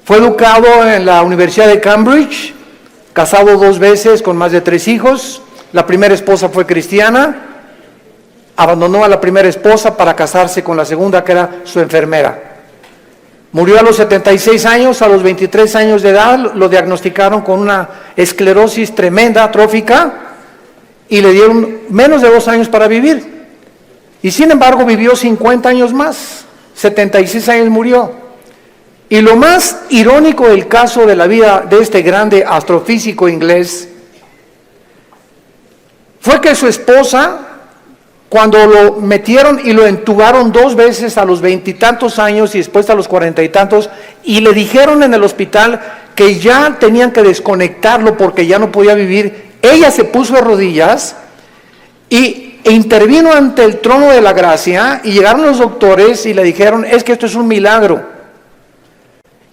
Fue educado en la Universidad de Cambridge, casado 2 veces con más de 3 hijos. La primera esposa fue cristiana, abandonó a la primera esposa para casarse con la segunda, que era su enfermera. Murió a los 76 años, a los 23 años de edad lo diagnosticaron con una esclerosis tremenda, atrófica, y le dieron menos de 2 años para vivir. Y sin embargo vivió 50 años más, 76 años murió. Y lo más irónico del caso de la vida de este grande astrofísico inglés fue que su esposa, cuando lo metieron y lo entubaron 2 veces a los 20 y tantos años y después a los 40 y tantos, y le dijeron en el hospital que ya tenían que desconectarlo porque ya no podía vivir, ella se puso de rodillas e intervino ante el trono de la gracia, y llegaron los doctores y le dijeron: es que esto es un milagro.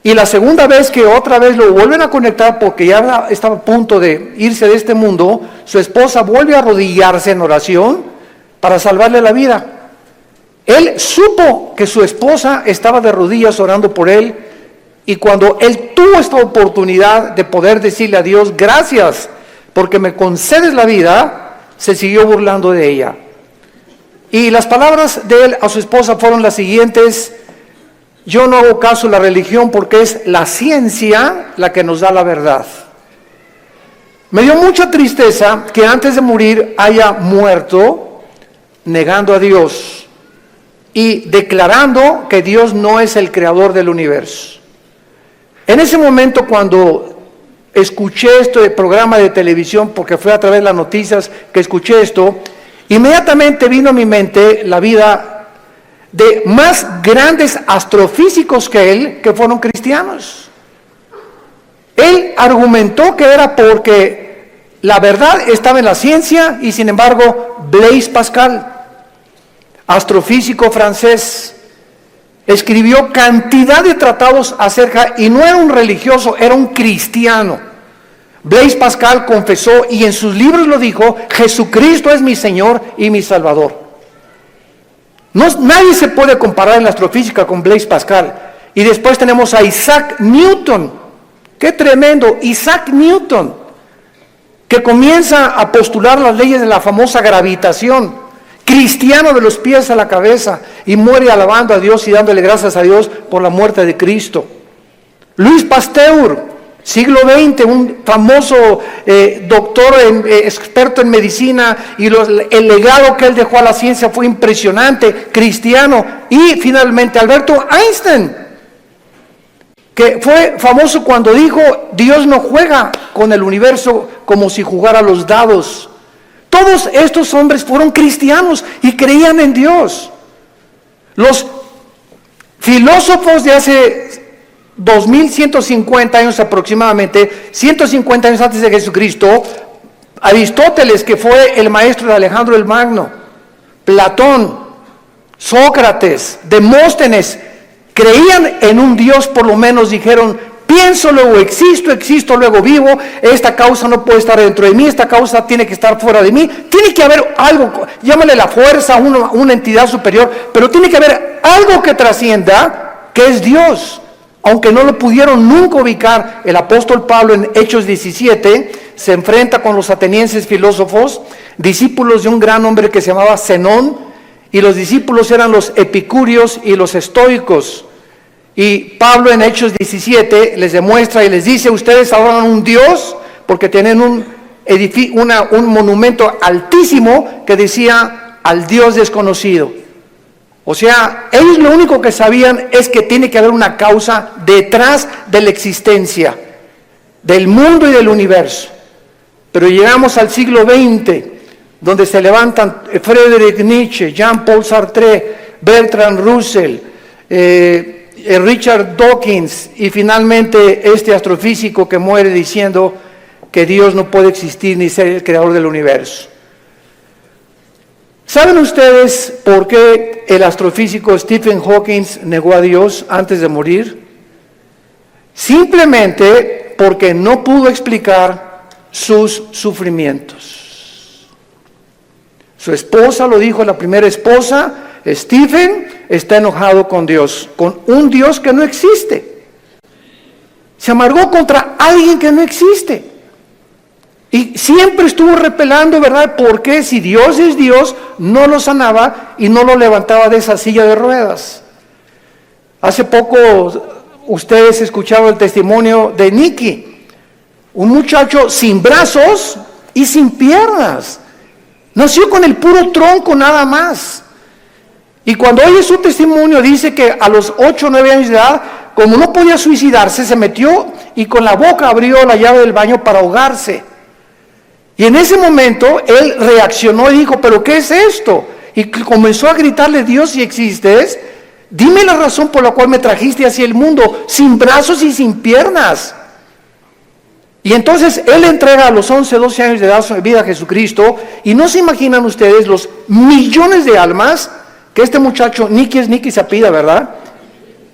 Y la segunda vez que otra vez lo vuelven a conectar porque ya estaba a punto de irse de este mundo, su esposa vuelve a arrodillarse en oración para salvarle la vida. Él supo que su esposa estaba de rodillas orando por él, y cuando él tuvo esta oportunidad de poder decirle a Dios: gracias porque me concedes la vida, se siguió burlando de ella. Y las palabras de él a su esposa fueron las siguientes: yo no hago caso de la religión porque es la ciencia la que nos da la verdad. Me dio mucha tristeza que antes de morir haya muerto negando a Dios y declarando que Dios no es el creador del universo. En ese momento, cuando escuché este programa de televisión, porque fue a través de las noticias que escuché esto, inmediatamente vino a mi mente la vida de más grandes astrofísicos que él, que fueron cristianos. Él argumentó que era porque la verdad estaba en la ciencia, y sin embargo Blaise Pascal, astrofísico francés, escribió cantidad de tratados acerca, y no era un religioso, era un cristiano. Blaise Pascal confesó, y en sus libros lo dijo: Jesucristo es mi Señor y mi Salvador. Nadie se puede comparar en la astrofísica con Blaise Pascal. Y después tenemos a Isaac Newton. ¡Qué tremendo! Isaac Newton, que comienza a postular las leyes de la famosa gravitación, cristiano de los pies a la cabeza, y muere alabando a Dios y dándole gracias a Dios por la muerte de Cristo. Louis Pasteur, siglo XX, un famoso doctor, experto en medicina, y el legado que él dejó a la ciencia fue impresionante, cristiano. Y finalmente Alberto Einstein, que fue famoso cuando dijo: Dios no juega con el universo como si jugara los dados. Todos estos hombres fueron cristianos y creían en Dios. Los filósofos de hace 2150 años aproximadamente, 150 años antes de Jesucristo, Aristóteles, que fue el maestro de Alejandro el Magno, Platón, Sócrates, Demóstenes, creían en un Dios. Por lo menos dijeron: pienso, luego existo, existo, luego vivo, esta causa no puede estar dentro de mí, esta causa tiene que estar fuera de mí, tiene que haber algo, llámale la fuerza, una entidad superior, pero tiene que haber algo que trascienda, que es Dios. Aunque no lo pudieron nunca ubicar, el apóstol Pablo en Hechos 17 se enfrenta con los atenienses filósofos, discípulos de un gran hombre que se llamaba Zenón, y los discípulos eran los epicúreos y los estoicos. Y Pablo en Hechos 17 les demuestra y les dice: ustedes adoran un Dios porque tienen un monumento altísimo que decía: al Dios desconocido. O sea, ellos lo único que sabían es que tiene que haber una causa detrás de la existencia del mundo y del universo. Pero llegamos al siglo XX, donde se levantan Friedrich Nietzsche, Jean-Paul Sartre, Bertrand Russell, Richard Dawkins, y finalmente este astrofísico que muere diciendo que Dios no puede existir ni ser el creador del universo. ¿Saben ustedes por qué el astrofísico Stephen Hawking negó a Dios antes de morir? Simplemente porque no pudo explicar sus sufrimientos. Su esposa lo dijo, la primera esposa: Stephen está enojado con Dios, con un Dios que no existe. Se amargó contra alguien que no existe. Y siempre estuvo repelando, ¿verdad? Porque si Dios es Dios, no lo sanaba y no lo levantaba de esa silla de ruedas. Hace poco ustedes escucharon el testimonio de Nicky, un muchacho sin brazos y sin piernas. Nació con el puro tronco nada más. Y cuando oye su testimonio dice que a los 8 o 9 años de edad, como no podía suicidarse, se metió y con la boca abrió la llave del baño para ahogarse. Y en ese momento él reaccionó y dijo, ¿pero qué es esto? Y comenzó a gritarle, Dios, si existes, dime la razón por la cual me trajiste hacia el mundo, sin brazos y sin piernas. Y entonces él entrega a los 11, 12 años de edad su vida a Jesucristo, y no se imaginan ustedes los millones de almas que este muchacho, Nicky se apellida, ¿verdad?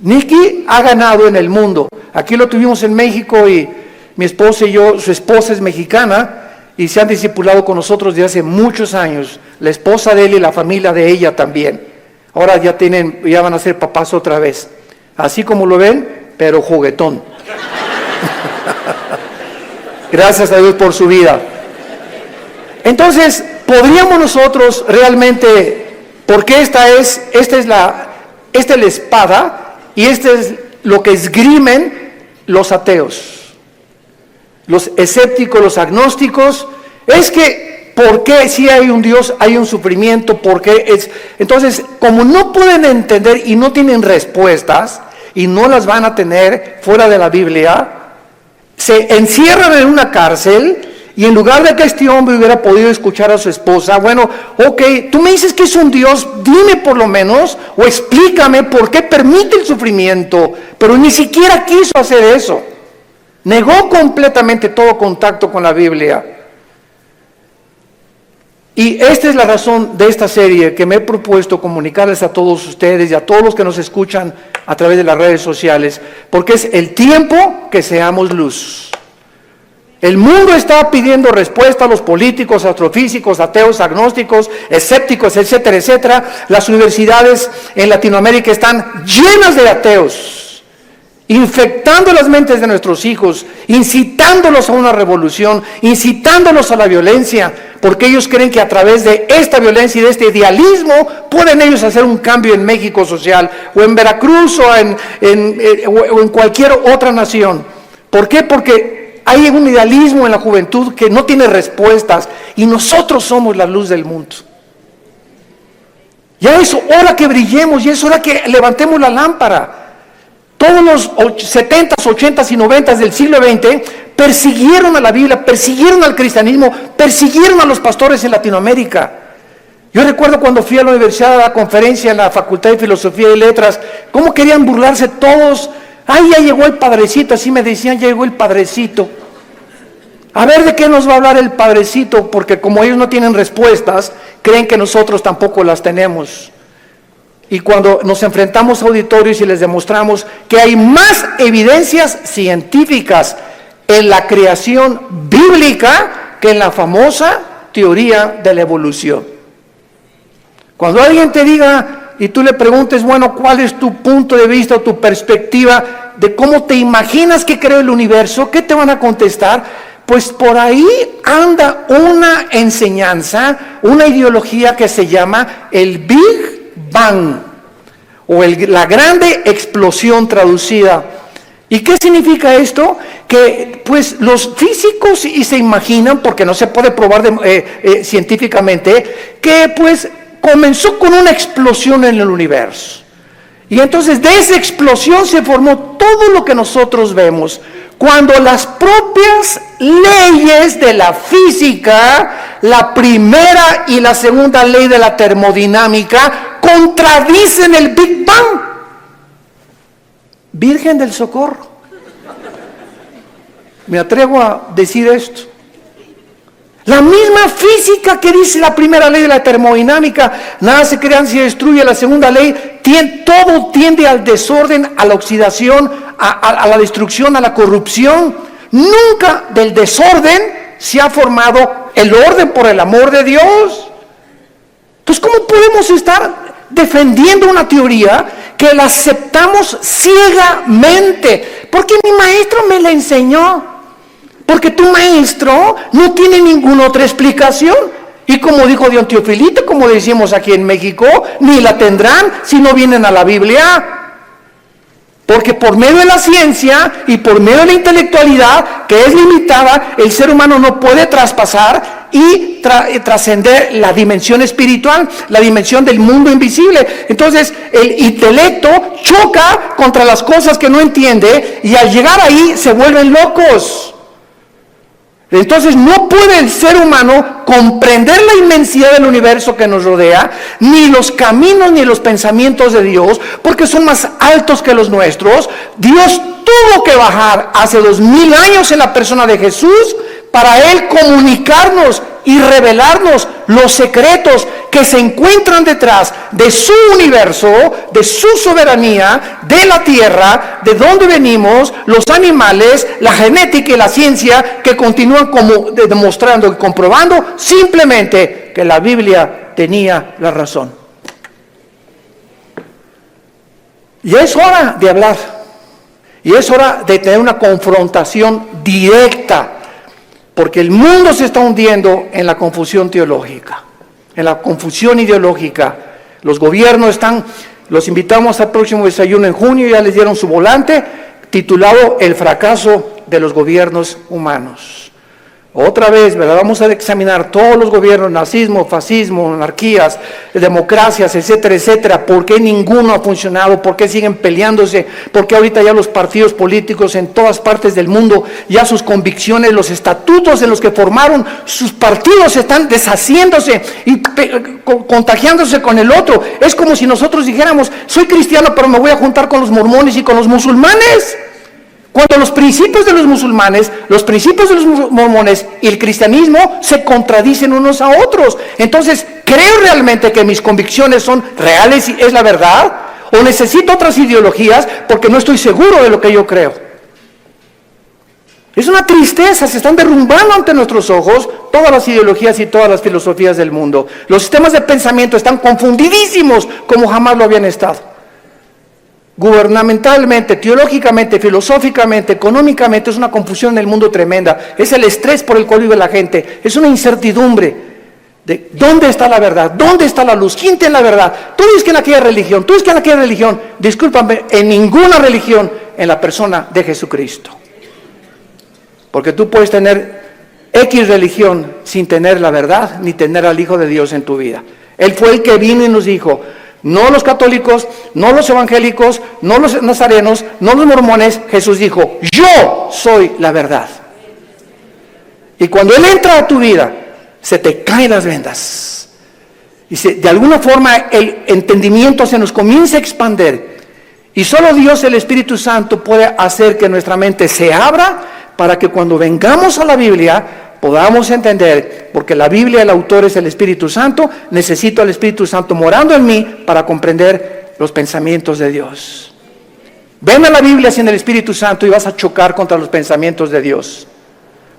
Nicky ha ganado en el mundo. Aquí lo tuvimos en México y mi esposa y yo, su esposa es mexicana, y se han discipulado con nosotros desde hace muchos años, la esposa de él y la familia de ella también. Ahora ya van a ser papás otra vez, así como lo ven, pero juguetón. Gracias a Dios por su vida. Entonces, podríamos nosotros realmente, porque esta es la espada, y este es lo que esgrimen los ateos. Los escépticos, los agnósticos, es que, ¿por qué si hay un Dios, hay un sufrimiento? ¿Por qué es? Entonces, como no pueden entender y no tienen respuestas, y no las van a tener fuera de la Biblia, se encierran en una cárcel, y en lugar de que este hombre hubiera podido escuchar a su esposa, bueno, ok, tú me dices que es un Dios, dime por lo menos, o explícame por qué permite el sufrimiento, pero ni siquiera quiso hacer eso. Negó completamente todo contacto con la Biblia. Y esta es la razón de esta serie que me he propuesto comunicarles a todos ustedes y a todos los que nos escuchan a través de las redes sociales, porque es el tiempo que seamos luz. El mundo está pidiendo respuesta a los políticos, astrofísicos, ateos, agnósticos, escépticos, etcétera, etcétera. Las universidades en Latinoamérica están llenas de ateos, infectando las mentes de nuestros hijos, incitándolos a una revolución, incitándolos a la violencia, porque ellos creen que a través de esta violencia y de este idealismo pueden ellos hacer un cambio en México social, o en Veracruz, o en cualquier otra nación. ¿Por qué? Porque hay un idealismo en la juventud que no tiene respuestas, y nosotros somos la luz del mundo. Ya es hora que brillemos, y es hora que levantemos la lámpara. Todos los 70s, 80s y 90s del siglo XX persiguieron a la Biblia, persiguieron al cristianismo, persiguieron a los pastores en Latinoamérica. Yo recuerdo cuando fui a la universidad a la conferencia en la Facultad de Filosofía y Letras, cómo querían burlarse todos. ¡Ay, ya llegó el padrecito! Así me decían, ya llegó el padrecito. A ver de qué nos va a hablar el padrecito, porque como ellos no tienen respuestas, creen que nosotros tampoco las tenemos. Y cuando nos enfrentamos a auditorios y les demostramos que hay más evidencias científicas en la creación bíblica que en la famosa teoría de la evolución. Cuando alguien te diga y tú le preguntes, bueno, ¿cuál es tu punto de vista o tu perspectiva de cómo te imaginas que creó el universo? ¿Qué te van a contestar? Pues por ahí anda una enseñanza, una ideología que se llama el Big Bang, o la grande explosión traducida. ¿Y qué significa esto? Que pues los físicos y se imaginan, porque no se puede probar científicamente, que pues comenzó con una explosión en el universo. Y entonces de esa explosión se formó todo lo que nosotros vemos. Cuando las propias leyes de la física, la primera y la segunda ley de la termodinámica, contradicen el Big Bang. Virgen del Socorro. Me atrevo a decir esto. La misma física que dice la primera ley de la termodinámica, nada se crea ni se destruye, la segunda ley, todo tiende al desorden, a la oxidación, a la destrucción, a la corrupción. Nunca del desorden se ha formado el orden, por el amor de Dios. Entonces, ¿cómo podemos estar defendiendo una teoría que la aceptamos ciegamente? ¿Por qué que mi maestro me la enseñó. Porque tu maestro no tiene ninguna otra explicación. Y como dijo Don Teofilito, como decimos aquí en México, ni la tendrán si no vienen a la Biblia. Porque por medio de la ciencia y por medio de la intelectualidad, que es limitada, el ser humano no puede traspasar y trascender la dimensión espiritual, la dimensión del mundo invisible. Entonces el intelecto choca contra las cosas que no entiende y al llegar ahí se vuelven locos. Entonces no puede el ser humano comprender la inmensidad del universo que nos rodea, ni los caminos ni los pensamientos de Dios, porque son más altos que los nuestros. Dios tuvo que bajar hace 2000 años en la persona de Jesús para Él comunicarnos y revelarnos los secretos que se encuentran detrás de su universo, de su soberanía, de la tierra, de dónde venimos, los animales, la genética y la ciencia que continúan como demostrando y comprobando simplemente que la Biblia tenía la razón. Y es hora de hablar, y es hora de tener una confrontación directa, porque el mundo se está hundiendo en la confusión teológica, en la confusión ideológica. Los gobiernos los invitamos al próximo desayuno en junio, ya les dieron su volante, titulado El fracaso de los gobiernos humanos. Otra vez, ¿verdad? Vamos a examinar todos los gobiernos, nazismo, fascismo, monarquías, democracias, etcétera, etcétera. ¿Por qué ninguno ha funcionado? ¿Por qué siguen peleándose? ¿Por qué ahorita ya los partidos políticos en todas partes del mundo, ya sus convicciones, los estatutos en los que formaron sus partidos están deshaciéndose y contagiándose con el otro? Es como si nosotros dijéramos, soy cristiano pero me voy a juntar con los mormones y con los musulmanes. Cuando los principios de los musulmanes, los principios de los mormones y el cristianismo se contradicen unos a otros. Entonces, ¿creo realmente que mis convicciones son reales y es la verdad? ¿O necesito otras ideologías porque no estoy seguro de lo que yo creo? Es una tristeza, se están derrumbando ante nuestros ojos todas las ideologías y todas las filosofías del mundo. Los sistemas de pensamiento están confundidísimos como jamás lo habían estado. Gubernamentalmente, teológicamente, filosóficamente, económicamente, es una confusión en el mundo tremenda. Es el estrés por el cual vive la gente. Es una incertidumbre de dónde está la verdad, dónde está la luz, quién tiene la verdad. Tú dices que en aquella religión, tú dices que en aquella religión. Discúlpame, en ninguna religión en la persona de Jesucristo. Porque tú puedes tener X religión sin tener la verdad, ni tener al Hijo de Dios en tu vida. Él fue el que vino y nos dijo, no los católicos, no los evangélicos, no los nazarenos, no los mormones. Jesús dijo, yo soy la verdad. Y cuando Él entra a tu vida, se te caen las vendas. Y de alguna forma el entendimiento se nos comienza a expandir. Y solo Dios, el Espíritu Santo, puede hacer que nuestra mente se abra para que cuando vengamos a la Biblia podamos entender, porque la Biblia, el autor es el Espíritu Santo, necesito al Espíritu Santo morando en mí para comprender los pensamientos de Dios. Ven a la Biblia sin el Espíritu Santo y vas a chocar contra los pensamientos de Dios,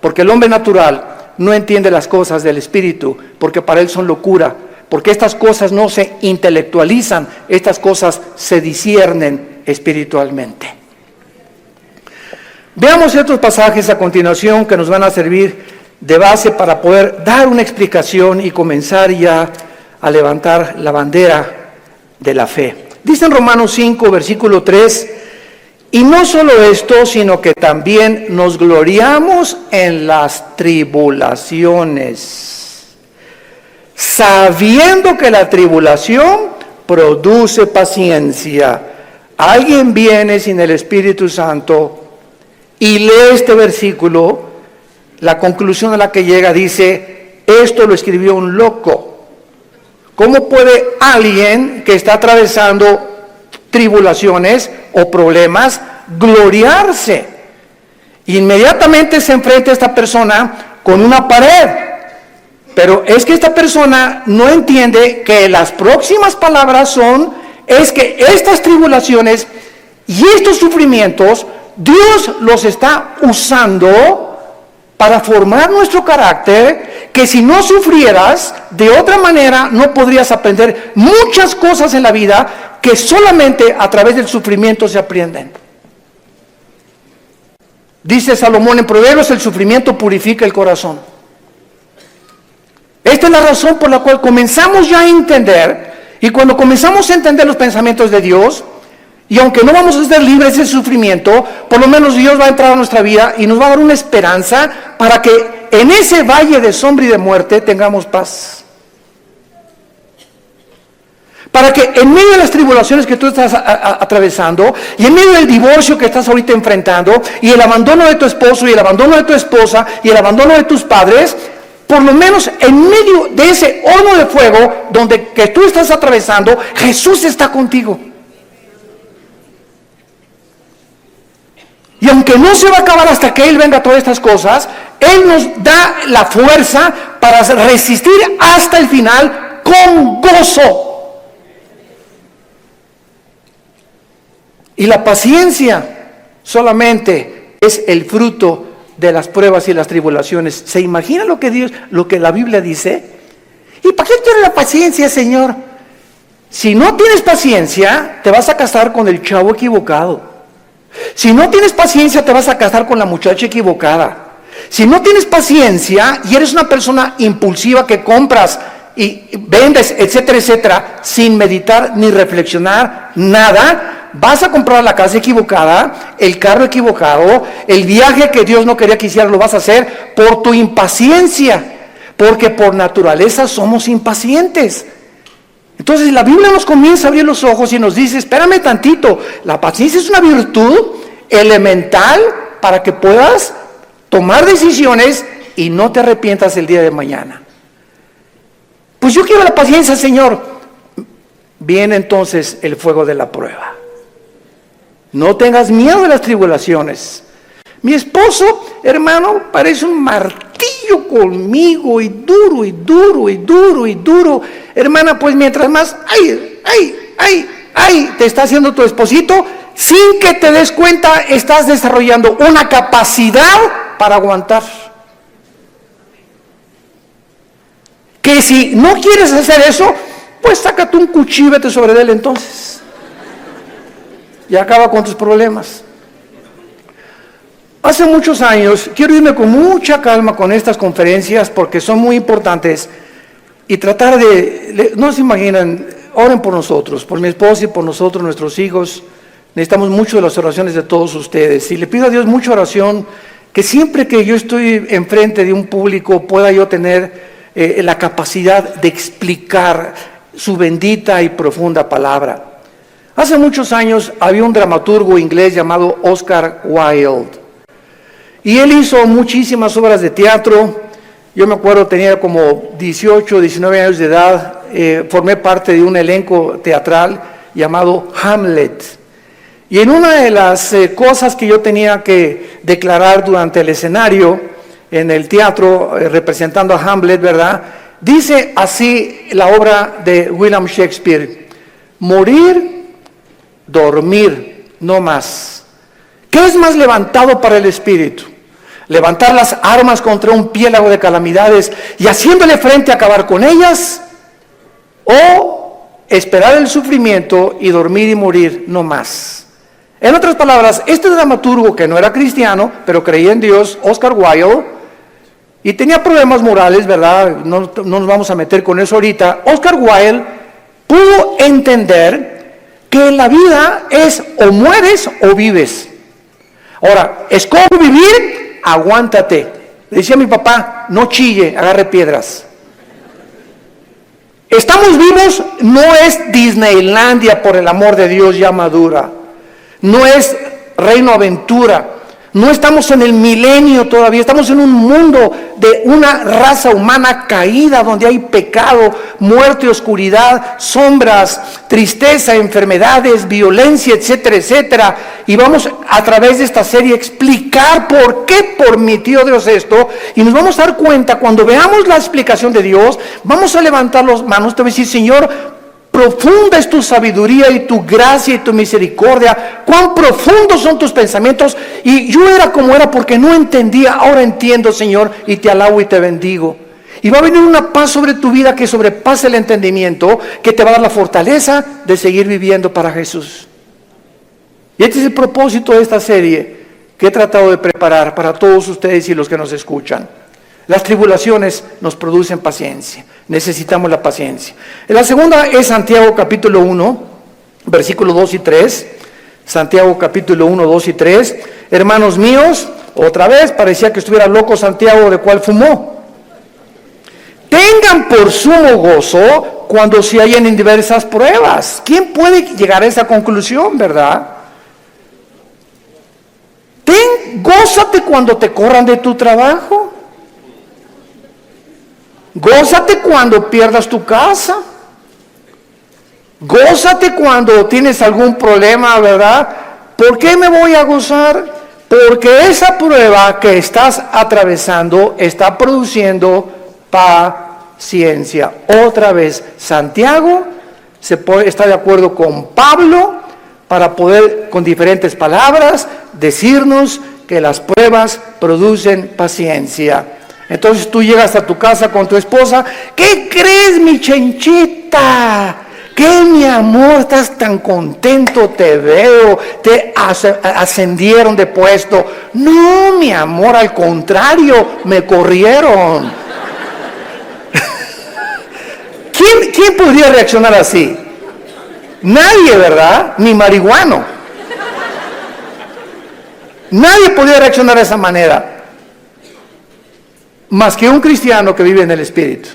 porque el hombre natural no entiende las cosas del Espíritu, porque para él son locura, porque estas cosas no se intelectualizan, estas cosas se disciernen espiritualmente. Veamos estos pasajes a continuación que nos van a servir de base para poder dar una explicación y comenzar ya a levantar la bandera de la fe. Dice en Romanos 5, versículo 3, y no solo esto, sino que también nos gloriamos en las tribulaciones, sabiendo que la tribulación produce paciencia. Alguien viene sin el Espíritu Santo y lee este versículo, la conclusión a la que llega dice, esto lo escribió un loco. ¿Cómo puede alguien que está atravesando tribulaciones o problemas gloriarse? Inmediatamente se enfrenta a esta persona con una pared. Pero es que esta persona no entiende que las próximas palabras es que estas tribulaciones y estos sufrimientos, Dios los está usando para formar nuestro carácter, que si no sufrieras, de otra manera no podrías aprender muchas cosas en la vida que solamente a través del sufrimiento se aprenden. Dice Salomón en Proverbios, el sufrimiento purifica el corazón. Esta es la razón por la cual comenzamos ya a entender, y cuando comenzamos a entender los pensamientos de Dios, y aunque no vamos a ser libres del sufrimiento, por lo menos Dios va a entrar a nuestra vida y nos va a dar una esperanza para que en ese valle de sombra y de muerte tengamos paz. Para que en medio de las tribulaciones que tú estás atravesando, y en medio del divorcio que estás ahorita enfrentando, y el abandono de tu esposo, y el abandono de tu esposa, y el abandono de tus padres, por lo menos en medio de ese horno de fuego que tú estás atravesando, Jesús está contigo. Y aunque no se va a acabar hasta que Él venga a todas estas cosas, Él nos da la fuerza para resistir hasta el final con gozo. Y la paciencia solamente es el fruto de las pruebas y las tribulaciones. ¿Se imagina lo que la Biblia dice? ¿Y para qué quiere la paciencia, Señor? Si no tienes paciencia, te vas a casar con el chavo equivocado. Si no tienes paciencia, te vas a casar con la muchacha equivocada. Si no tienes paciencia y eres una persona impulsiva que compras y vendes, etcétera, etcétera, sin meditar ni reflexionar nada, vas a comprar la casa equivocada, el carro equivocado, el viaje que Dios no quería que hicieras lo vas a hacer por tu impaciencia, porque por naturaleza somos impacientes. Entonces la Biblia nos comienza a abrir los ojos y nos dice, espérame tantito, la paciencia es una virtud elemental para que puedas tomar decisiones y no te arrepientas el día de mañana. Pues yo quiero la paciencia, Señor. Viene entonces el fuego de la prueba. No tengas miedo de las tribulaciones. Mi esposo, hermano, parece un martillo conmigo, y duro, y duro, y duro, y duro. Hermana, pues mientras más, te está haciendo tu esposito, sin que te des cuenta, estás desarrollando una capacidad para aguantar. Que si no quieres hacer eso, pues sácate un cuchillo y vete sobre él entonces. Y acaba con tus problemas. Hace muchos años, quiero irme con mucha calma con estas conferencias porque son muy importantes y tratar no se imaginan, oren por nosotros, por mi esposa y por nosotros, nuestros hijos. Necesitamos mucho de las oraciones de todos ustedes y le pido a Dios mucha oración, que siempre que yo estoy enfrente de un público pueda yo tener la capacidad de explicar su bendita y profunda palabra. Hace muchos años había un dramaturgo inglés llamado Oscar Wilde. Y él hizo muchísimas obras de teatro. Yo me acuerdo, tenía como 18, 19 años de edad. Formé parte de un elenco teatral llamado Hamlet. Y en una de las cosas que yo tenía que declarar durante el escenario, en el teatro, representando a Hamlet, ¿verdad? Dice así la obra de William Shakespeare: morir, dormir, no más. ¿Qué es más levantado para el espíritu? ¿Levantar las armas contra un piélago de calamidades y haciéndole frente a acabar con ellas? ¿O esperar el sufrimiento y dormir y morir no más? En otras palabras, este dramaturgo, que no era cristiano, pero creía en Dios, Oscar Wilde, y tenía problemas morales, ¿verdad? No nos vamos a meter con eso ahorita. Oscar Wilde pudo entender que la vida es o mueres o vives. Ahora, escojo vivir, aguántate. Le decía a mi papá, no chille, agarre piedras. Estamos vivos, no es Disneylandia, por el amor de Dios, ya madura. No es Reino Aventura. No estamos en el milenio todavía, estamos en un mundo de una raza humana caída, donde hay pecado, muerte, oscuridad, sombras, tristeza, enfermedades, violencia, etcétera, etcétera. Y vamos a través de esta serie a explicar por qué permitió Dios esto, y nos vamos a dar cuenta, cuando veamos la explicación de Dios, vamos a levantar las manos, te voy a decir, Señor, profunda es tu sabiduría y tu gracia y tu misericordia. Cuán profundos son tus pensamientos. Y yo era como era porque no entendía. Ahora entiendo, Señor, y te alabo y te bendigo. Y va a venir una paz sobre tu vida que sobrepase el entendimiento, que te va a dar la fortaleza de seguir viviendo para Jesús. Y este es el propósito de esta serie. que he tratado de preparar para todos ustedes y los que nos escuchan. Las tribulaciones nos producen paciencia. Necesitamos la paciencia. La segunda es Santiago capítulo 1, versículos 2 y 3. Santiago capítulo 1, 2 y 3. Hermanos míos, otra vez parecía que estuviera loco Santiago, de cuál fumó. Tengan por sumo gozo cuando se hallen en diversas pruebas. ¿Quién puede llegar a esa conclusión, verdad? Gózate cuando te corran de tu trabajo. Gózate cuando pierdas tu casa. Gózate cuando tienes algún problema, ¿verdad? ¿Por qué me voy a gozar? Porque esa prueba que estás atravesando está produciendo paciencia. Otra vez, Santiago está de acuerdo con Pablo para poder, con diferentes palabras, decirnos que las pruebas producen paciencia. Entonces tú llegas a tu casa con tu esposa. ¿Qué crees, mi chenchita? ¿Qué, mi amor? Estás tan contento, te veo, te ascendieron de puesto. No, mi amor, al contrario, me corrieron. ¿Quién podría reaccionar así? Nadie, ¿verdad? Ni marihuano. Nadie podría reaccionar de esa manera. Más que un cristiano que vive en el Espíritu.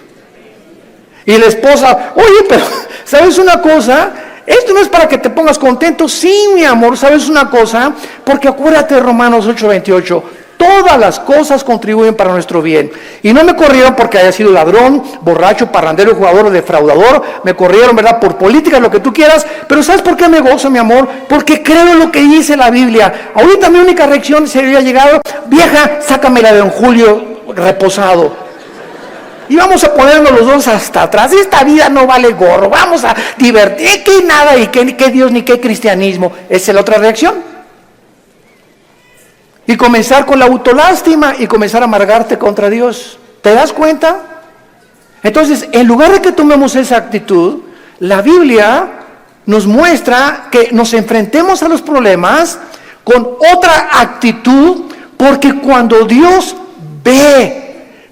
Y la esposa, oye, pero ¿sabes una cosa? Esto no es para que te pongas contento. Sí, mi amor, ¿sabes una cosa? Porque acuérdate de Romanos 8:28. Todas las cosas contribuyen para nuestro bien. Y no me corrieron porque haya sido ladrón, borracho, parrandero, jugador o defraudador. Me corrieron, ¿verdad? Por política, lo que tú quieras. Pero ¿sabes por qué me gozo, mi amor? Porque creo en lo que dice la Biblia. Ahorita mi única reacción se había llegado, vieja, sácamela de don Julio reposado. Y vamos a ponernos los dos hasta atrás. Esta vida no vale gorro. Vamos a divertir. Que nada y que Dios ni que cristianismo. Esa es la otra reacción. Y comenzar con la autolástima y comenzar a amargarte contra Dios. ¿Te das cuenta? Entonces, en lugar de que tomemos esa actitud, la Biblia nos muestra que nos enfrentemos a los problemas con otra actitud, porque cuando Dios ve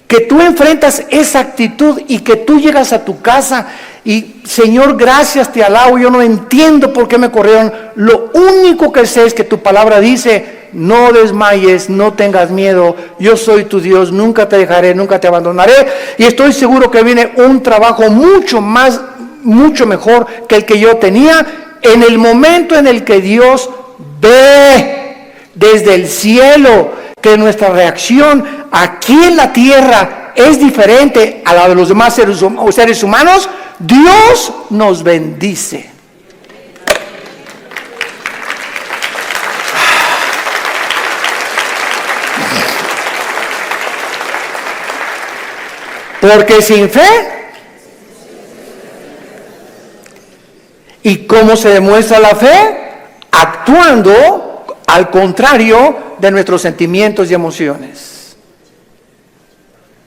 que tú enfrentas esa actitud y que tú llegas a tu casa y Señor, gracias, te alabo, yo no entiendo por qué me corrieron, lo único que sé es que tu palabra dice, no desmayes, no tengas miedo, yo soy tu Dios, nunca te dejaré, nunca te abandonaré, y estoy seguro que viene un trabajo mucho mejor que el que yo tenía, en el momento en el que Dios ve desde el cielo que nuestra reacción aquí en la tierra es diferente a la de los demás seres humanos, Dios nos bendice. Porque sin fe, ¿y cómo se demuestra la fe? Actuando al contrario de nuestros sentimientos y emociones.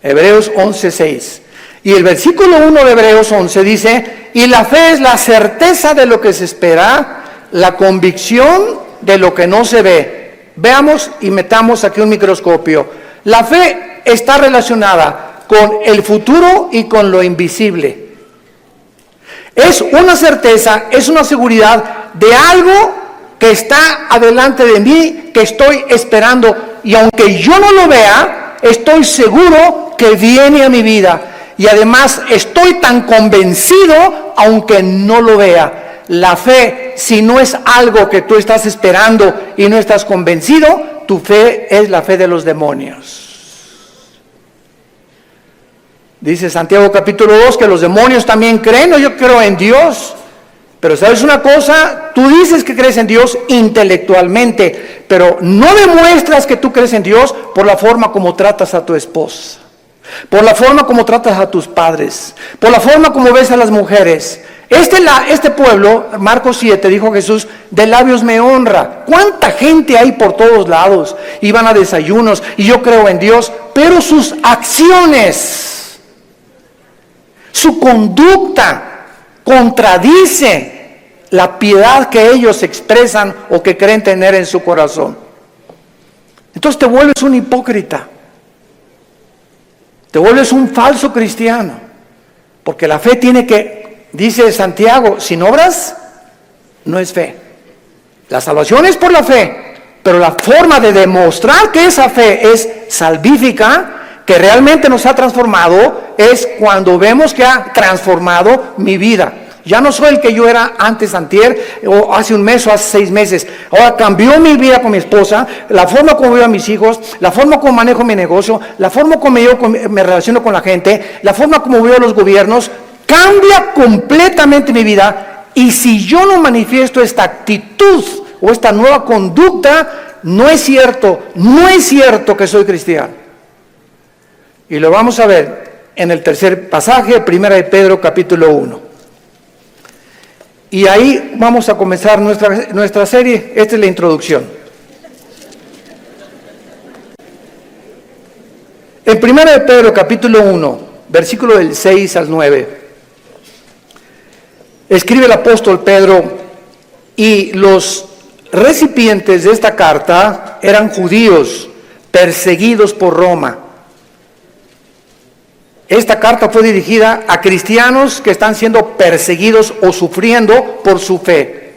Hebreos 11:6. Y el versículo 1 de Hebreos 11 dice, y la fe es la certeza de lo que se espera, la convicción de lo que no se ve. Veamos y metamos aquí un microscopio. La fe está relacionada con el futuro y con lo invisible. Es una certeza, es una seguridad de algo que está adelante de mí, que estoy esperando, y aunque yo no lo vea, estoy seguro que viene a mi vida, y además estoy tan convencido aunque no lo vea. La fe, si no es algo que tú estás esperando y no estás convencido, tu fe es la fe de los demonios. Dice Santiago capítulo 2 que los demonios también creen. No, yo creo en Dios. Pero ¿sabes una cosa? Tú dices que crees en Dios intelectualmente, pero no demuestras que tú crees en Dios por la forma como tratas a tu esposa, por la forma como tratas a tus padres, por la forma como ves a las mujeres. Este pueblo, Marcos 7, dijo Jesús, de labios me honra. ¿Cuánta gente hay por todos lados? Y van a desayunos, y yo creo en Dios, pero sus acciones, su conducta contradice la piedad que ellos expresan o que creen tener en su corazón. Entonces te vuelves un hipócrita. Te vuelves un falso cristiano. Porque la fe tiene que, dice Santiago, sin obras no es fe. La salvación es por la fe, pero la forma de demostrar que esa fe es salvífica, que realmente nos ha transformado, es cuando vemos que ha transformado mi vida. Ya no soy el que yo era antes, antier, o hace un mes o hace 6 meses. Ahora cambió mi vida con mi esposa, la forma como veo a mis hijos, la forma como manejo mi negocio, la forma como me relaciono con la gente, la forma como veo a los gobiernos. Cambia completamente mi vida. Y si yo no manifiesto esta actitud o esta nueva conducta, no es cierto que soy cristiano. Y lo vamos a ver en el tercer pasaje, 1 de Pedro capítulo 1. Y ahí vamos a comenzar nuestra serie. Esta es la introducción. En 1 de Pedro capítulo 1, versículo del 6 al 9, escribe el apóstol Pedro, y los recipientes de esta carta eran judíos perseguidos por Roma. Esta carta fue dirigida a cristianos que están siendo perseguidos o sufriendo por su fe,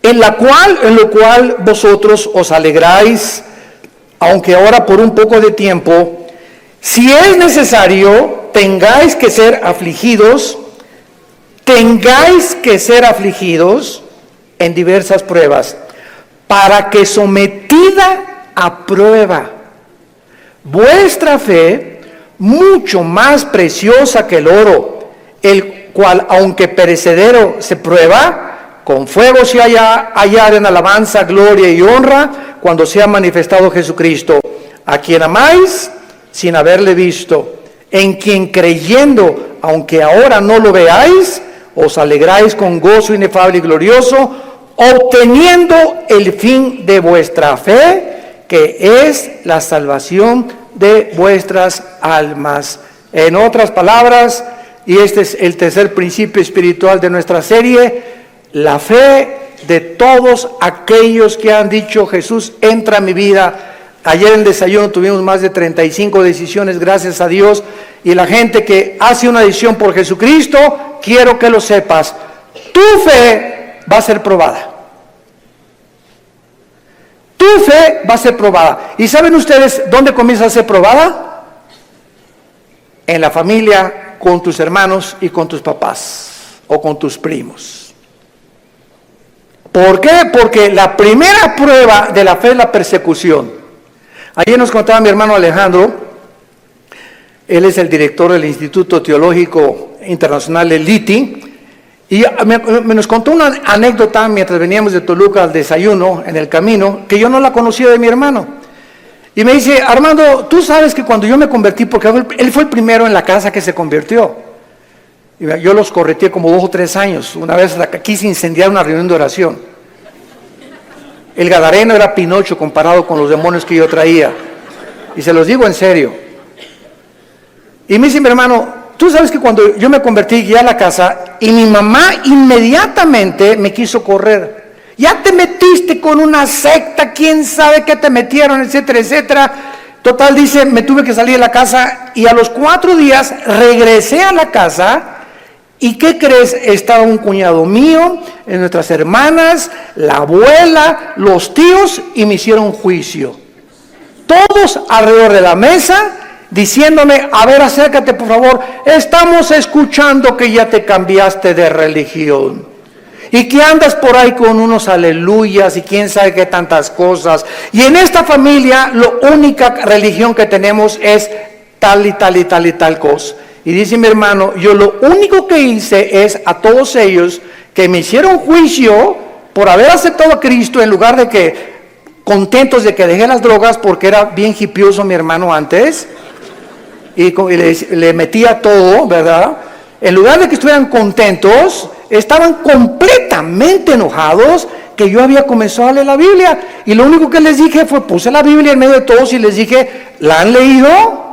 en lo cual vosotros os alegráis, aunque ahora por un poco de tiempo, si es necesario, tengáis que ser afligidos en diversas pruebas, para que sometida a prueba vuestra fe, mucho más preciosa que el oro, el cual, aunque perecedero se prueba, con fuego se hallar en alabanza, gloria y honra, cuando sea manifestado Jesucristo, a quien amáis sin haberle visto, en quien creyendo, aunque ahora no lo veáis, os alegráis con gozo inefable y glorioso, obteniendo el fin de vuestra fe, que es la salvación de vuestras almas. En otras palabras, y este es el tercer principio espiritual de nuestra serie, la fe de todos aquellos que han dicho: Jesús, entra a mi vida. Ayer en el desayuno tuvimos más de 35 decisiones, gracias a Dios, y la gente que hace una decisión por Jesucristo, quiero que lo sepas, tu fe va a ser probada. Tu fe va a ser probada. ¿Y saben ustedes dónde comienza a ser probada? En la familia, con tus hermanos y con tus papás o con tus primos. ¿Por qué? Porque la primera prueba de la fe es la persecución. Ayer nos contaba mi hermano Alejandro, él es el director del Instituto Teológico Internacional del ITI, y nos contó una anécdota mientras veníamos de Toluca al desayuno en el camino, que yo no la conocía de mi hermano. Y me dice: Armando, tú sabes que cuando yo me convertí, porque él fue el primero en la casa que se convirtió. Y yo los correteé como 2 o 3 años. Una vez quise incendiar una reunión de oración. El gadareno era Pinocho comparado con los demonios que yo traía. Y se los digo en serio. Y me dice mi hermano: tú sabes que cuando yo me convertí, llegué a la casa y mi mamá inmediatamente me quiso correr. Ya te metiste con una secta, quién sabe qué te metieron, etcétera, etcétera. Total, dice, me tuve que salir de la casa y a los 4 días regresé a la casa. ¿Y qué crees? Estaba un cuñado mío, nuestras hermanas, la abuela, los tíos, y me hicieron juicio. Todos alrededor de la mesa, diciéndome: a ver, acércate por favor, estamos escuchando que ya te cambiaste de religión y que andas por ahí con unos aleluyas y quién sabe qué tantas cosas, y en esta familia la única religión que tenemos es tal y tal y tal y tal cosa. Y dice mi hermano: yo lo único que hice es a todos ellos que me hicieron juicio por haber aceptado a Cristo, en lugar de que contentos de que dejé las drogas, porque era bien hipioso mi hermano antes, y le metía todo, ¿verdad? En lugar de que estuvieran contentos, estaban completamente enojados que yo había comenzado a leer la Biblia. Y lo único que les dije fue, puse la Biblia en medio de todos y les dije: ¿la han leído?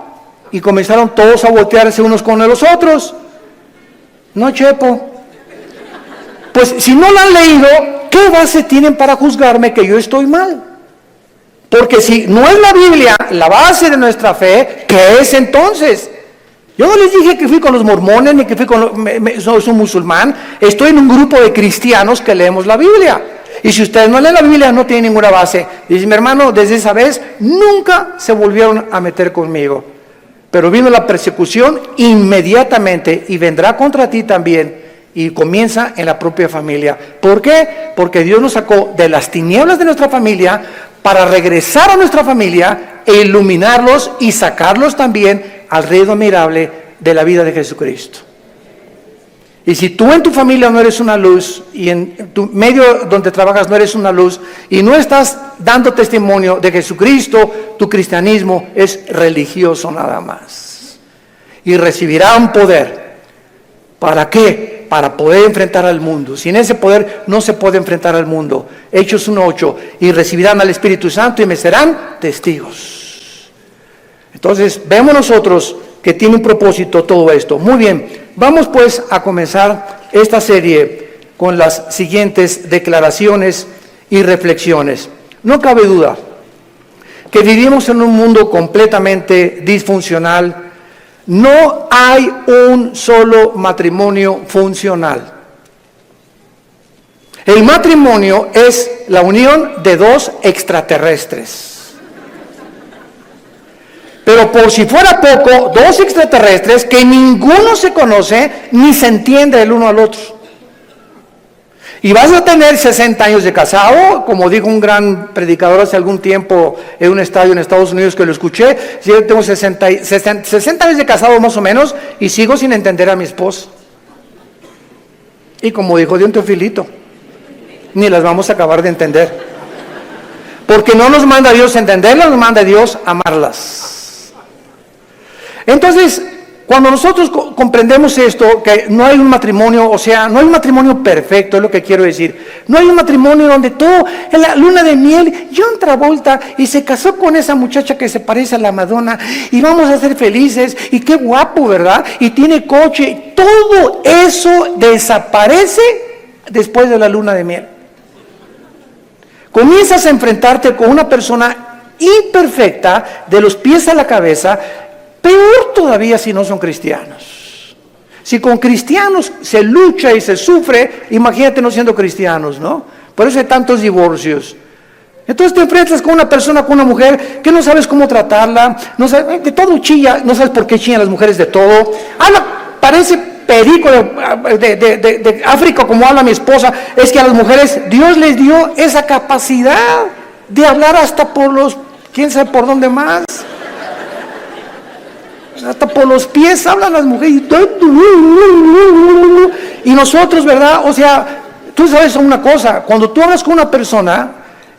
Y comenzaron todos a voltearse unos con los otros. No, Chepo. Pues si no la han leído, ¿qué base tienen para juzgarme que yo estoy mal? Porque si no es la Biblia la base de nuestra fe, ¿qué es entonces? Yo no les dije que fui con los mormones, ni que fui con soy un musulmán. Estoy en un grupo de cristianos que leemos la Biblia. Y si ustedes no leen la Biblia, no tienen ninguna base. Dice mi hermano, desde esa vez nunca se volvieron a meter conmigo. Pero vino la persecución inmediatamente y vendrá contra ti también. Y comienza en la propia familia. ¿Por qué? Porque Dios nos sacó de las tinieblas de nuestra familia para regresar a nuestra familia e iluminarlos y sacarlos también al reino admirable de la vida de Jesucristo. Y si tú en tu familia no eres una luz y en tu medio donde trabajas no eres una luz y no estás dando testimonio de Jesucristo, tu cristianismo es religioso nada más. Y recibirá un poder. ¿Para qué? Para poder enfrentar al mundo. Sin ese poder no se puede enfrentar al mundo. Hechos 1:8. Y recibirán al Espíritu Santo y me serán testigos. Entonces vemos nosotros que tiene un propósito todo esto. Muy bien. Vamos pues a comenzar esta serie con las siguientes declaraciones y reflexiones. No cabe duda que vivimos en un mundo completamente disfuncional. No hay un solo matrimonio funcional. El matrimonio es la unión de dos extraterrestres. Pero por si fuera poco, dos extraterrestres que ninguno se conoce ni se entiende el uno al otro. Y vas a tener 60 años de casado, como dijo un gran predicador hace algún tiempo en un estadio en Estados Unidos que lo escuché. Yo tengo 60 años de casado más o menos y sigo sin entender a mi esposa. Y como dijo Dion Teofilito, ni las vamos a acabar de entender. Porque no nos manda Dios a entenderlas, nos manda Dios a amarlas. Entonces, cuando nosotros comprendemos esto, que no hay un matrimonio, o sea, no hay un matrimonio perfecto, es lo que quiero decir. No hay un matrimonio donde todo, en la luna de miel, John Travolta, y se casó con esa muchacha que se parece a la Madonna, y vamos a ser felices, y qué guapo, ¿verdad? Y tiene coche, todo eso desaparece después de la luna de miel. Comienzas a enfrentarte con una persona imperfecta, de los pies a la cabeza. Peor todavía si no son cristianos. Si con cristianos se lucha y se sufre, imagínate no siendo cristianos, ¿no? Por eso hay tantos divorcios. Entonces te enfrentas con una persona, con una mujer, que no sabes cómo tratarla, no sabes, de todo chilla, no sabes por qué chillan las mujeres de todo. Parece perico de África, como habla mi esposa. Es que a las mujeres Dios les dio esa capacidad de hablar hasta por los, quién sabe por dónde más. Hasta por los pies hablan las mujeres. Y nosotros, ¿verdad? O sea, tú sabes una cosa, cuando tú hablas con una persona,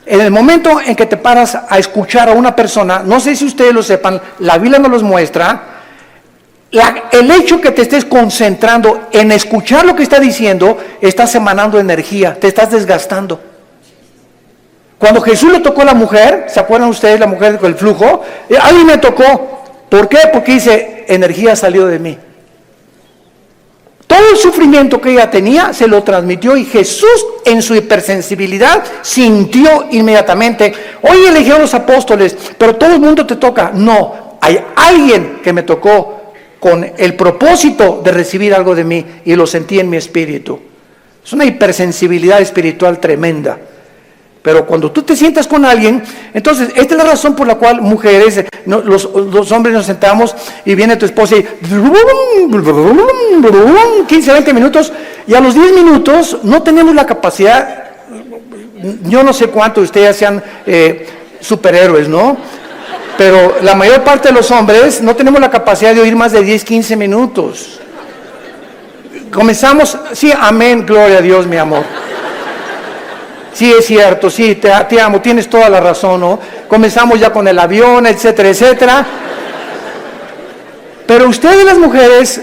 en el momento en que te paras a escuchar a una persona, no sé si ustedes lo sepan, la Biblia nos los muestra, el hecho que te estés concentrando en escuchar lo que está diciendo, estás emanando energía, te estás desgastando. Cuando Jesús le tocó a la mujer, ¿se acuerdan ustedes la mujer con el flujo? A mí me tocó. ¿Por qué? Porque dice, energía salió de mí. Todo el sufrimiento que ella tenía se lo transmitió y Jesús en su hipersensibilidad sintió inmediatamente. Hoy eligieron los apóstoles, pero todo el mundo te toca. No, hay alguien que me tocó con el propósito de recibir algo de mí y lo sentí en mi espíritu. Es una hipersensibilidad espiritual tremenda. Pero cuando tú te sientas con alguien, entonces esta es la razón por la cual mujeres, los hombres nos sentamos y viene tu esposa y 15, 20 minutos y a los 10 minutos no tenemos la capacidad, yo no sé cuánto ustedes sean superhéroes, ¿no? Pero la mayor parte de los hombres no tenemos la capacidad de oír más de 10, 15 minutos. Comenzamos, sí, amén, gloria a Dios, mi amor. Sí, es cierto, sí, te amo, tienes toda la razón, ¿no? Comenzamos ya con el avión, etcétera, etcétera. Pero ustedes las mujeres,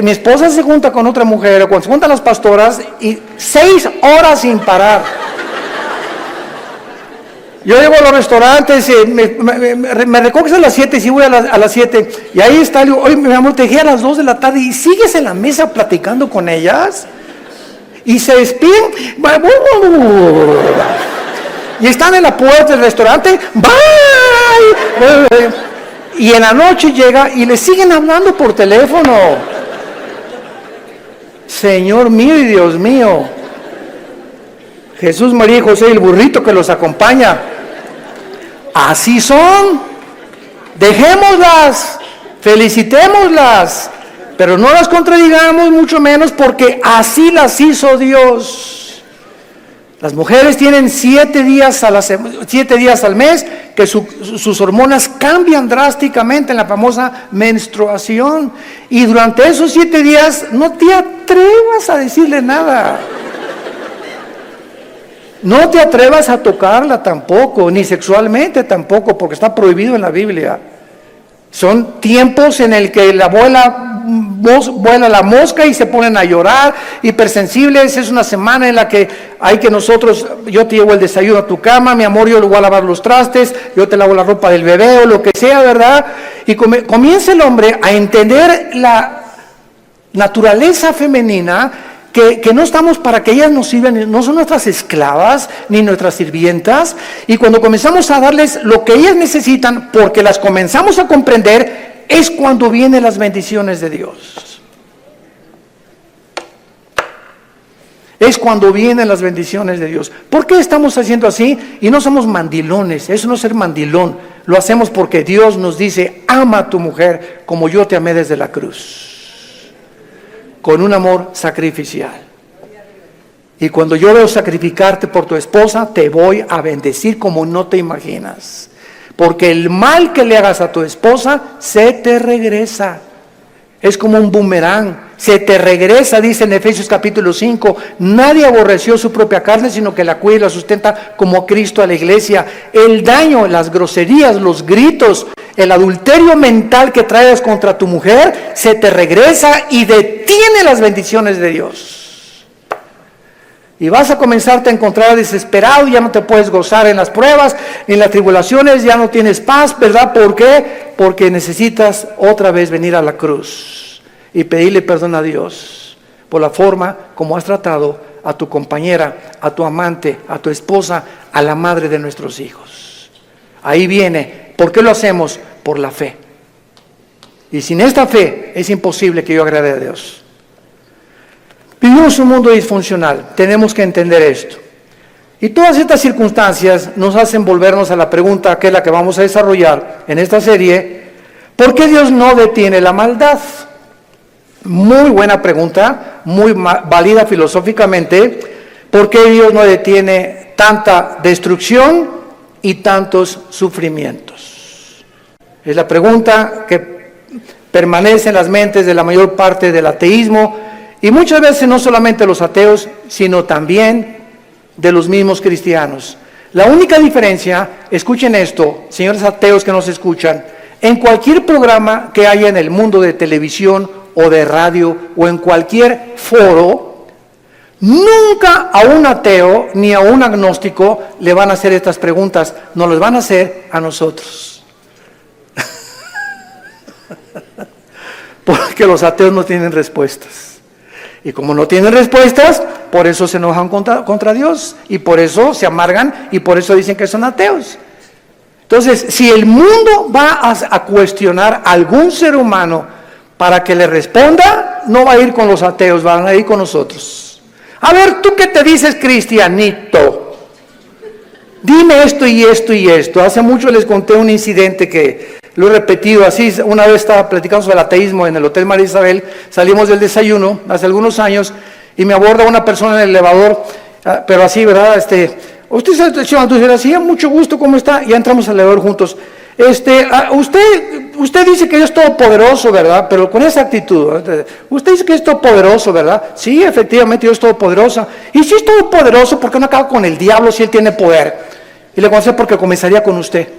mi esposa se junta con otra mujer, cuando se juntan las pastoras, y 6 horas sin parar. Yo llego a los restaurantes, me recoges a las 7 y sí voy a las 7. Y ahí está, digo, oye, mi amor, te dejé a las 2 de la tarde y sigues en la mesa platicando con ellas. Y se despiden. Y están en la puerta del restaurante, bye. Y en la noche llega y le siguen hablando por teléfono. Señor mío y Dios mío. Jesús, María y José y el burrito que los acompaña. Así son. Dejémoslas, felicitémoslas, pero no las contradigamos, mucho menos, porque así las hizo Dios. Las mujeres tienen 7 días al mes que sus hormonas cambian drásticamente en la famosa menstruación. Y durante esos 7 días no te atrevas a decirle nada. No te atrevas a tocarla tampoco, ni sexualmente tampoco, porque está prohibido en la Biblia. Son tiempos en el que vuela la mosca y se ponen a llorar, hipersensibles. Es una semana en la que yo te llevo el desayuno a tu cama, mi amor, yo le voy a lavar los trastes, yo te lavo la ropa del bebé o lo que sea, ¿verdad? Y comienza el hombre a entender la naturaleza femenina, que no estamos para que ellas nos sirvan, no son nuestras esclavas ni nuestras sirvientas. Y cuando comenzamos a darles lo que ellas necesitan, porque las comenzamos a comprender, es cuando vienen las bendiciones de Dios. Es cuando vienen las bendiciones de Dios. ¿Por qué estamos haciendo así? Y no somos mandilones. Eso no es ser mandilón. Lo hacemos porque Dios nos dice: ama a tu mujer como yo te amé desde la cruz, con un amor sacrificial. Y cuando yo veo sacrificarte por tu esposa, te voy a bendecir como no te imaginas. Porque el mal que le hagas a tu esposa se te regresa. Es como un boomerang. Se te regresa, dice en Efesios capítulo 5. Nadie aborreció su propia carne, sino que la cuida y la sustenta como Cristo a la iglesia. El daño, las groserías, los gritos, el adulterio mental que traes contra tu mujer, se te regresa y detiene las bendiciones de Dios. Y vas a comenzarte a encontrar desesperado, ya no te puedes gozar en las pruebas, en las tribulaciones, ya no tienes paz, ¿verdad? ¿Por qué? Porque necesitas otra vez venir a la cruz y pedirle perdón a Dios por la forma como has tratado a tu compañera, a tu amante, a tu esposa, a la madre de nuestros hijos. Ahí viene. ¿Por qué lo hacemos? Por la fe. Y sin esta fe es imposible que yo agrade a Dios. Vivimos un mundo disfuncional, tenemos que entender esto. Y todas estas circunstancias nos hacen volvernos a la pregunta, que es la que vamos a desarrollar en esta serie: ¿por qué Dios no detiene la maldad? Muy buena pregunta, muy válida filosóficamente. ¿Por qué Dios no detiene tanta destrucción y tantos sufrimientos? Es la pregunta que permanece en las mentes de la mayor parte del ateísmo, y muchas veces no solamente los ateos, sino también de los mismos cristianos. La única diferencia, escuchen esto, señores ateos que nos escuchan, en cualquier programa que haya en el mundo de televisión o de radio o en cualquier foro, nunca a un ateo ni a un agnóstico le van a hacer estas preguntas, nos las van a hacer a nosotros. Porque los ateos no tienen respuestas. Y como no tienen respuestas, por eso se enojan contra Dios, y por eso se amargan, y por eso dicen que son ateos. Entonces, si el mundo va a cuestionar a algún ser humano para que le responda, no va a ir con los ateos, van a ir con nosotros. A ver, ¿tú qué te dices, cristianito? Dime esto y esto y esto. Hace mucho les conté un incidente que lo he repetido así. Una vez estaba platicando sobre el ateísmo en el Hotel María Isabel, salimos del desayuno hace algunos años y me aborda una persona en el elevador, pero así, ¿verdad? Usted es el señor Andrés, así, mucho gusto, ¿cómo está? Ya entramos al elevador juntos. Usted dice que es todopoderoso, ¿verdad? Pero con esa actitud, ¿verdad? Usted dice que es todopoderoso, ¿verdad? Sí, efectivamente, Dios es todopoderoso. Y si es todopoderoso, ¿por qué no acaba con el diablo si él tiene poder? Y le conoce porque comenzaría con usted.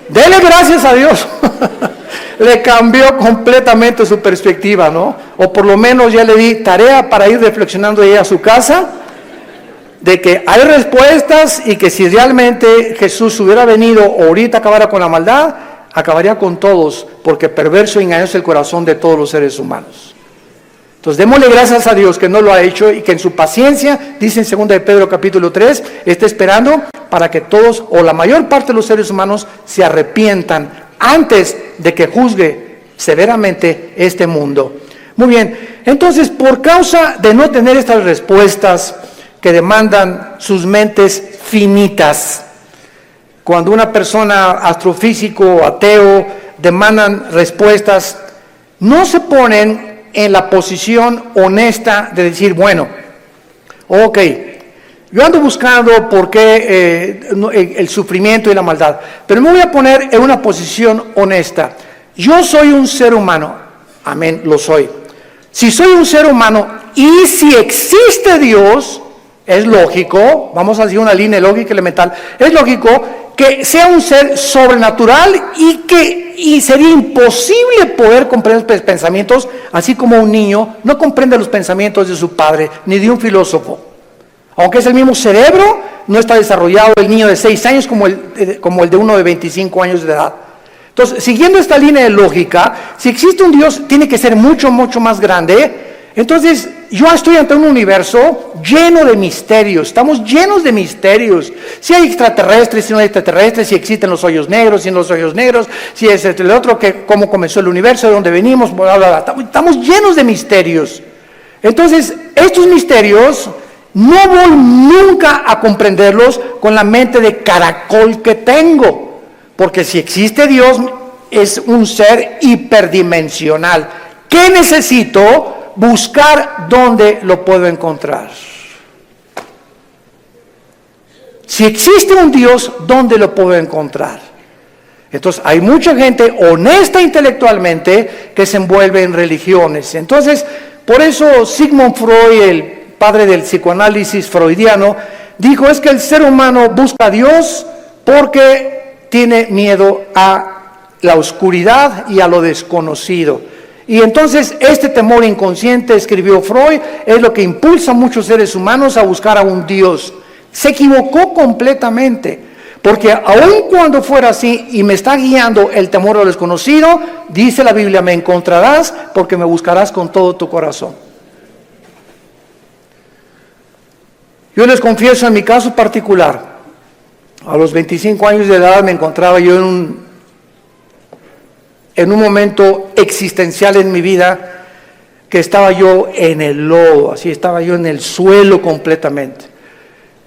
Dele gracias a Dios. Le cambió completamente su perspectiva, ¿no? O por lo menos ya le di tarea para ir reflexionando ella a su casa, de que hay respuestas y que si realmente Jesús hubiera venido o ahorita acabara con la maldad, acabaría con todos, porque perverso y engañoso es el corazón de todos los seres humanos. Entonces démosle gracias a Dios que no lo ha hecho y que en su paciencia, dice en 2 de Pedro capítulo 3, está esperando para que todos o la mayor parte de los seres humanos se arrepientan antes de que juzgue severamente este mundo. Muy bien, entonces por causa de no tener estas respuestas que demandan sus mentes finitas, cuando una persona astrofísico o ateo demandan respuestas, no se ponen en la posición honesta de decir, bueno, ok, yo ando buscando por qué el sufrimiento y la maldad, pero me voy a poner en una posición honesta. Yo soy un ser humano, amén, lo soy. Si soy un ser humano y si existe Dios, es lógico, vamos a decir una línea lógica elemental, es lógico que sea un ser sobrenatural y sería imposible poder comprender los pensamientos, así como un niño no comprende los pensamientos de su padre, ni de un filósofo. Aunque es el mismo cerebro, no está desarrollado el niño de 6 años como el de uno de 25 años de edad. Entonces, siguiendo esta línea de lógica, si existe un Dios, tiene que ser mucho, mucho más grande. Entonces, yo estoy ante un universo lleno de misterios, estamos llenos de misterios. Si hay extraterrestres, si no hay extraterrestres, si existen los hoyos negros, si no los hoyos negros, si es el otro, que cómo comenzó el universo, de dónde venimos, bla, bla, bla. Estamos llenos de misterios. Entonces, estos misterios no voy nunca a comprenderlos con la mente de caracol que tengo, porque si existe Dios, es un ser hiperdimensional. ¿Qué necesito? Buscar dónde lo puedo encontrar. Si existe un Dios, ¿dónde lo puedo encontrar? Entonces, hay mucha gente honesta intelectualmente que se envuelve en religiones. Entonces, por eso Sigmund Freud, el padre del psicoanálisis freudiano, dijo, es que el ser humano busca a Dios porque tiene miedo a la oscuridad y a lo desconocido. Y entonces este temor inconsciente, escribió Freud, es lo que impulsa a muchos seres humanos a buscar a un Dios. Se equivocó completamente, porque aun cuando fuera así y me está guiando el temor a lo desconocido, dice la Biblia, me encontrarás porque me buscarás con todo tu corazón. Yo les confieso en mi caso particular, a los 25 años de edad me encontraba yo en un momento existencial en mi vida, que estaba yo en el lodo, así estaba yo en el suelo completamente.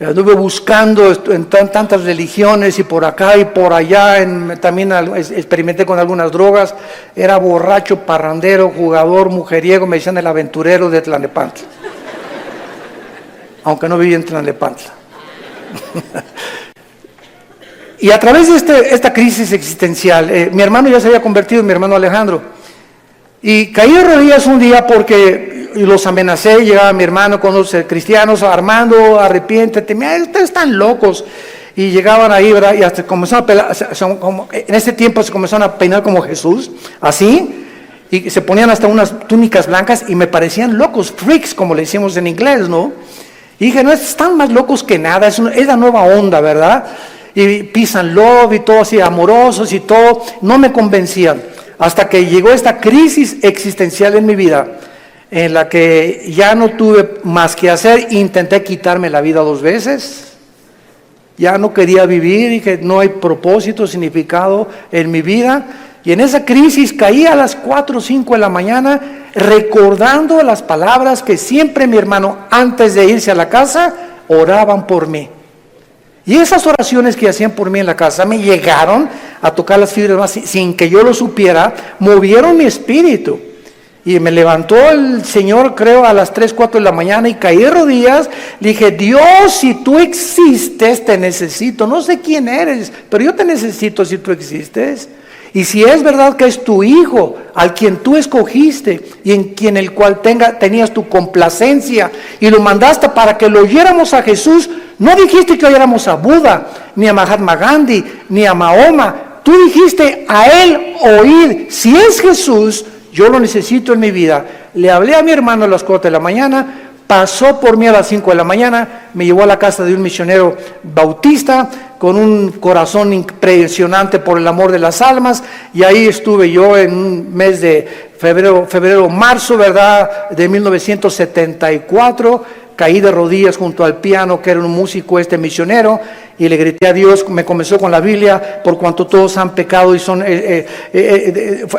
Anduve buscando en tantas religiones y por acá y por allá, también experimenté con algunas drogas, era borracho, parrandero, jugador, mujeriego, me decían el aventurero de Tlalnepantla, aunque no vivía en Tlalnepantla. Y a través de esta crisis existencial, mi hermano ya se había convertido en mi hermano Alejandro. Y caí de rodillas un día porque los amenacé, llegaba mi hermano con los cristianos, Armando, arrepiéntete, mira, ustedes están locos. Y llegaban ahí, ¿verdad? Y hasta comenzaron a pelar, en ese tiempo se comenzaron a peinar como Jesús, así, y se ponían hasta unas túnicas blancas y me parecían locos, freaks, como le decimos en inglés, ¿no? Y dije, no, están más locos que nada, es la nueva onda, ¿verdad? Y peace and love y todo así, amorosos y todo, no me convencían, hasta que llegó esta crisis existencial en mi vida, en la que ya no tuve más que hacer, intenté quitarme la vida 2 veces, ya no quería vivir, dije, no hay propósito, significado en mi vida, y en esa crisis caí a las 4 o 5 de la mañana, recordando las palabras que siempre mi hermano, antes de irse a la casa, oraban por mí. Y esas oraciones que hacían por mí en la casa me llegaron a tocar las fibras más sin que yo lo supiera, movieron mi espíritu. Y me levantó el Señor, creo, a las 3, 4 de la mañana y caí de rodillas. Le dije, Dios, si tú existes, te necesito. No sé quién eres, pero yo te necesito si tú existes. Y si es verdad que es tu Hijo, al quien tú escogiste y en el cual tenías tu complacencia y lo mandaste para que lo oyéramos a Jesús, no dijiste que oyéramos a Buda, ni a Mahatma Gandhi, ni a Mahoma. Tú dijiste a él oír. Si es Jesús, yo lo necesito en mi vida. Le hablé a mi hermano a las 4 de la mañana, pasó por mí a las 5 de la mañana, me llevó a la casa de un misionero bautista con un corazón impresionante por el amor de las almas, y ahí estuve yo en un mes de marzo, ¿verdad?, de 1974, caí de rodillas junto al piano, que era un músico misionero, y le grité a Dios. Me comenzó con la Biblia: por cuanto todos han pecado y son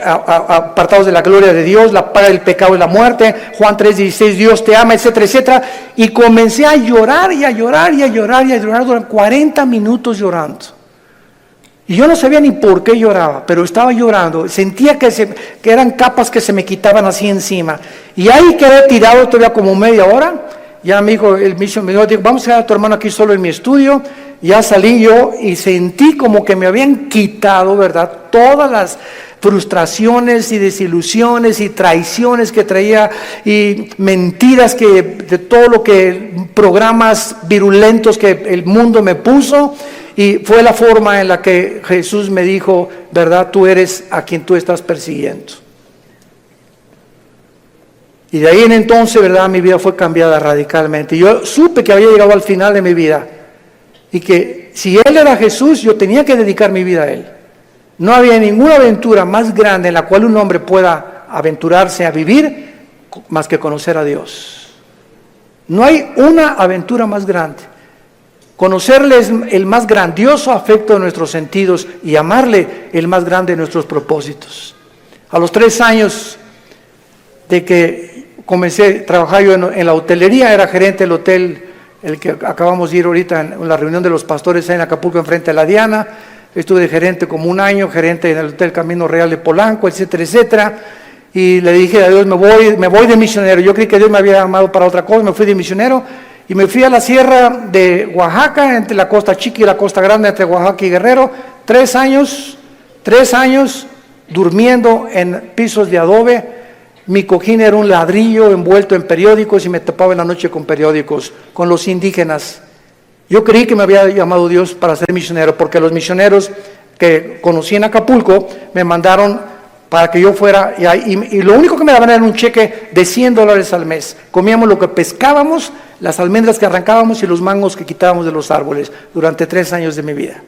apartados de la gloria de Dios, la paga del pecado es la muerte, Juan 3:16, Dios te ama, etcétera, etcétera. Y comencé a llorar y a llorar y a llorar y a llorar durante 40 minutos llorando. Y yo no sabía ni por qué lloraba, pero estaba llorando. Sentía que eran capas que se me quitaban así encima. Y ahí quedé tirado todavía como media hora. Ya me dijo el misionero, dijo: vamos a dejar a tu hermano aquí solo en mi estudio. Ya salí yo y sentí como que me habían quitado, ¿verdad?, todas las frustraciones y desilusiones y traiciones que traía, y mentiras de todo lo que, programas virulentos que el mundo me puso. Y fue la forma en la que Jesús me dijo: ¿verdad?, tú eres a quien tú estás persiguiendo. Y de ahí en entonces, ¿verdad?, mi vida fue cambiada radicalmente. Yo supe que había llegado al final de mi vida y que si Él era Jesús, yo tenía que dedicar mi vida a Él. No había ninguna aventura más grande en la cual un hombre pueda aventurarse a vivir más que conocer a Dios. No hay una aventura más grande. Conocerle es el más grandioso afecto de nuestros sentidos, y amarle el más grande de nuestros propósitos. A los 3 años de que comencé a trabajar yo en la hotelería, era gerente del hotel, el que acabamos de ir ahorita en la reunión de los pastores en Acapulco, enfrente de la Diana. Estuve de gerente como 1 año, gerente en el Hotel Camino Real de Polanco, etcétera, etcétera. Y le dije a Dios: me voy de misionero. Yo creí que Dios me había llamado para otra cosa. Me fui de misionero y me fui a la sierra de Oaxaca, entre la Costa Chica y la Costa Grande, entre Oaxaca y Guerrero. 3 años durmiendo en pisos de adobe. Mi cojín era un ladrillo envuelto en periódicos y me tapaba en la noche con periódicos, con los indígenas. Yo creí que me había llamado Dios para ser misionero, porque los misioneros que conocí en Acapulco me mandaron para que yo fuera, y lo único que me daban era un cheque de $100 al mes. Comíamos lo que pescábamos, las almendras que arrancábamos y los mangos que quitábamos de los árboles durante 3 años de mi vida.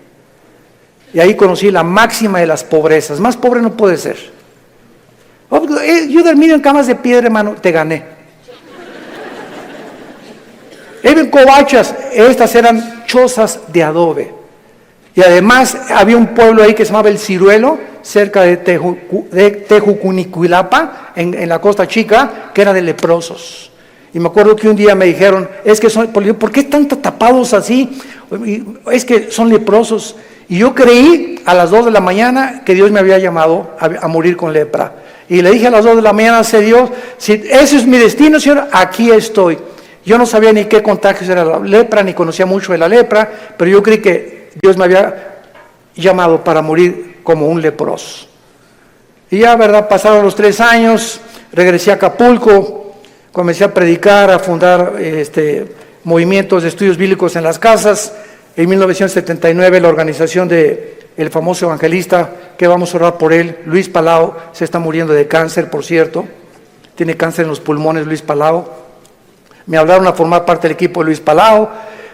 Y ahí conocí la máxima de las pobrezas. Más pobre no puede ser. Yo dormido en camas de piedra, hermano, te gané. En covachas, estas eran chozas de adobe. Y además había un pueblo ahí que se llamaba El Ciruelo, cerca de Tejucunicuilapa, en la Costa Chica, que era de leprosos. Y me acuerdo que un día me dijeron: es que ¿por qué están tapados así? Es que son leprosos. Y yo creí a las 2 de la mañana que Dios me había llamado a morir con lepra. Y le dije a las 2 de la mañana: sé Dios, si ese es mi destino, Señor, aquí estoy. Yo no sabía ni qué contagios era la lepra, ni conocía mucho de la lepra, pero yo creí que Dios me había llamado para morir como un leproso. Y ya, ¿verdad?, pasaron los 3 años, regresé a Acapulco, comencé a predicar, a fundar movimientos de estudios bíblicos en las casas. En 1979 la organización del famoso evangelista, que vamos a orar por él, Luis Palau, se está muriendo de cáncer, por cierto. Tiene cáncer en los pulmones, Luis Palau. Me hablaron a formar parte del equipo de Luis Palau.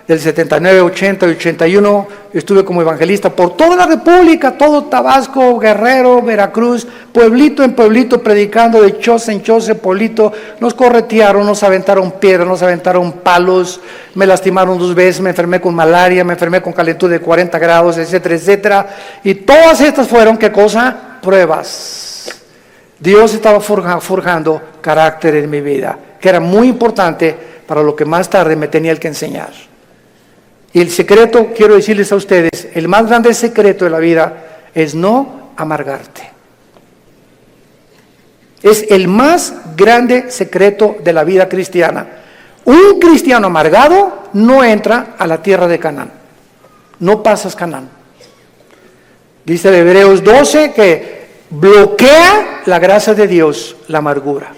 Del 79, 80 y 81 estuve como evangelista por toda la República, todo Tabasco, Guerrero, Veracruz, pueblito en pueblito, predicando de choza en choza, pueblito. Nos corretearon, nos aventaron piedras, nos aventaron palos, me lastimaron 2 veces, me enfermé con malaria, me enfermé con calentura de 40 grados, etcétera, etcétera. Y todas estas fueron, ¿qué cosa? Pruebas. Dios estaba forjando carácter en mi vida, que era muy importante para lo que más tarde me tenía que enseñar. Y el secreto, quiero decirles a ustedes, el más grande secreto de la vida es no amargarte. Es el más grande secreto de la vida cristiana. Un cristiano amargado no entra a la tierra de Canaán. No pasas Canaán. Dice Hebreos 12 que bloquea la gracia de Dios la amargura.